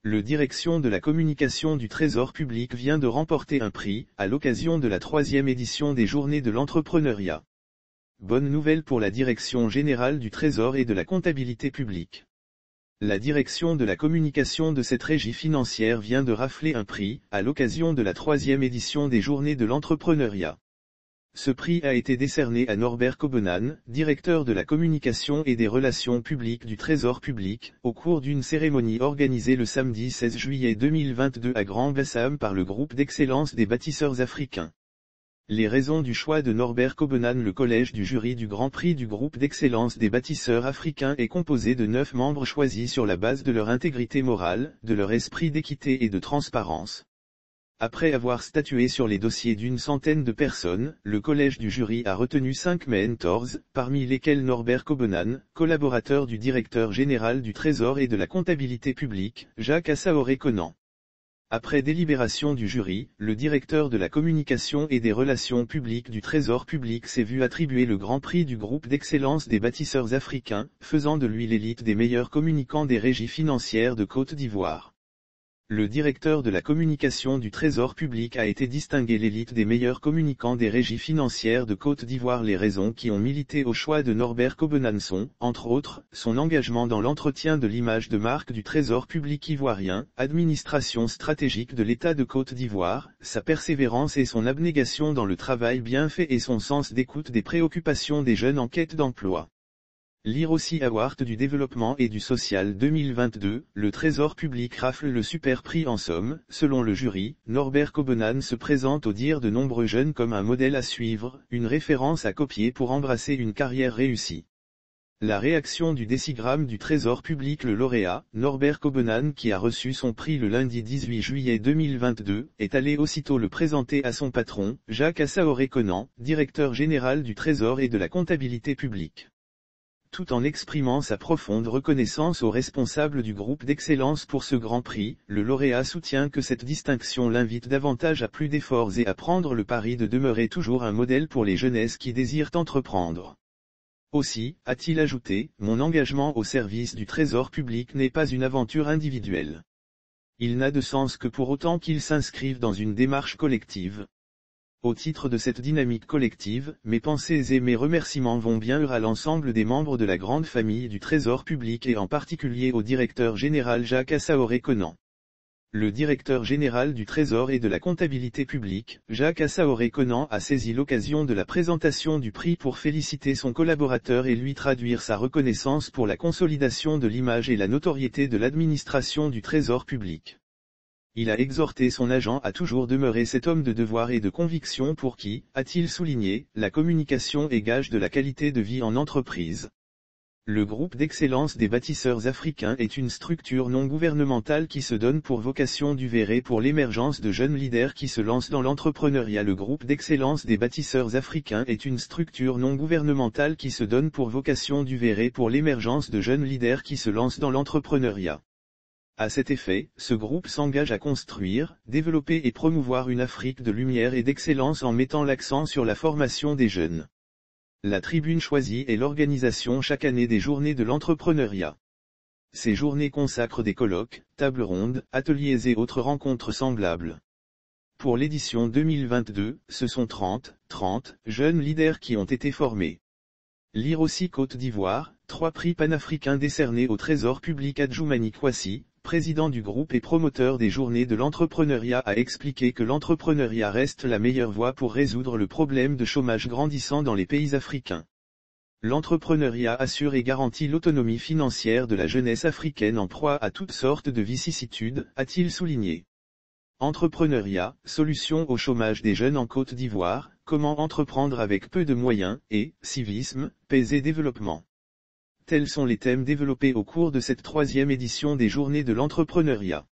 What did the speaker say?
Le Direction de la communication du Trésor public vient de remporter un prix, à l'occasion de la 3e édition des Journées de l'entrepreneuriat. Bonne nouvelle pour la Direction générale du Trésor et de la comptabilité publique. La Direction de la communication de cette régie financière vient de rafler un prix, à l'occasion de la 3e édition des Journées de l'entrepreneuriat. Ce prix a été décerné à Norbert Kobonan, directeur de la communication et des relations publiques du Trésor public, au cours d'une cérémonie organisée le samedi 16 juillet 2022 à Grand-Bassam par le groupe d'excellence des bâtisseurs africains. Les raisons du choix de Norbert Kobonan. Le collège du jury du Grand Prix du groupe d'excellence des bâtisseurs africains est composé de 9 membres choisis sur la base de leur intégrité morale, de leur esprit d'équité et de transparence. Après avoir statué sur les dossiers d'une centaine de personnes, le collège du jury a retenu 5 mentors, parmi lesquels Norbert Kobonan, collaborateur du directeur général du Trésor et de la comptabilité publique, Jacques Assaoré-Conan. Après délibération du jury, le directeur de la communication et des relations publiques du Trésor public s'est vu attribuer le Grand Prix du groupe d'excellence des bâtisseurs africains, faisant de lui l'élite des meilleurs communicants des régies financières de Côte d'Ivoire. Le directeur de la communication du Trésor public a été distingué l'élite des meilleurs communicants des régies financières de Côte d'Ivoire. Les raisons qui ont milité au choix de Norbert Kobonan sont, entre autres, son engagement dans l'entretien de l'image de marque du Trésor public ivoirien, administration stratégique de l'État de Côte d'Ivoire, sa persévérance et son abnégation dans le travail bien fait et son sens d'écoute des préoccupations des jeunes en quête d'emploi. Lire aussi Award du développement et du social 2022, le Trésor public rafle le super prix. En somme, selon le jury, Norbert Kobonan se présente au dire de nombreux jeunes comme un modèle à suivre, une référence à copier pour embrasser une carrière réussie. La réaction du décigramme du Trésor public. Le lauréat, Norbert Kobonan, qui a reçu son prix le lundi 18 juillet 2022, est allé aussitôt le présenter à son patron, Jacques Assaoré-Conan, directeur général du Trésor et de la comptabilité publique. Tout en exprimant sa profonde reconnaissance aux responsables du groupe d'excellence pour ce grand prix, le lauréat soutient que cette distinction l'invite davantage à plus d'efforts et à prendre le pari de demeurer toujours un modèle pour les jeunesses qui désirent entreprendre. Aussi, a-t-il ajouté, mon engagement au service du Trésor public n'est pas une aventure individuelle. Il n'a de sens que pour autant qu'il s'inscrive dans une démarche collective. Au titre de cette dynamique collective, mes pensées et mes remerciements vont bien à l'ensemble des membres de la grande famille du Trésor public et en particulier au directeur général Jacques Assaoré-Conan. Le directeur général du Trésor et de la comptabilité publique, Jacques Assaoré-Conan, a saisi l'occasion de la présentation du prix pour féliciter son collaborateur et lui traduire sa reconnaissance pour la consolidation de l'image et la notoriété de l'administration du Trésor public. Il a exhorté son agent à toujours demeurer cet homme de devoir et de conviction pour qui, a-t-il souligné, la communication est gage de la qualité de vie en entreprise. Le groupe d'excellence des bâtisseurs africains est une structure non gouvernementale qui se donne pour vocation d'œuvrer pour l'émergence de jeunes leaders qui se lancent dans l'entrepreneuriat. Le groupe d'excellence des bâtisseurs africains est une structure non gouvernementale qui se donne pour vocation d'œuvrer pour l'émergence de jeunes leaders qui se lancent dans l'entrepreneuriat. À cet effet, ce groupe s'engage à construire, développer et promouvoir une Afrique de lumière et d'excellence en mettant l'accent sur la formation des jeunes. La tribune choisie est l'organisation chaque année des Journées de l'entrepreneuriat. Ces journées consacrent des colloques, tables rondes, ateliers et autres rencontres semblables. Pour l'édition 2022, ce sont 30 jeunes leaders qui ont été formés. Lire aussi Côte d'Ivoire, 3 prix panafricains décernés au Trésor public. Adjoumani Kwasi, président du groupe et promoteur des Journées de l'entrepreneuriat, a expliqué que l'entrepreneuriat reste la meilleure voie pour résoudre le problème de chômage grandissant dans les pays africains. L'entrepreneuriat assure et garantit l'autonomie financière de la jeunesse africaine en proie à toutes sortes de vicissitudes, a-t-il souligné. Entrepreneuriat, solution au chômage des jeunes en Côte d'Ivoire, comment entreprendre avec peu de moyens, et civisme, paix et développement. Tels sont les thèmes développés au cours de cette 3e édition des Journées de l'entrepreneuriat.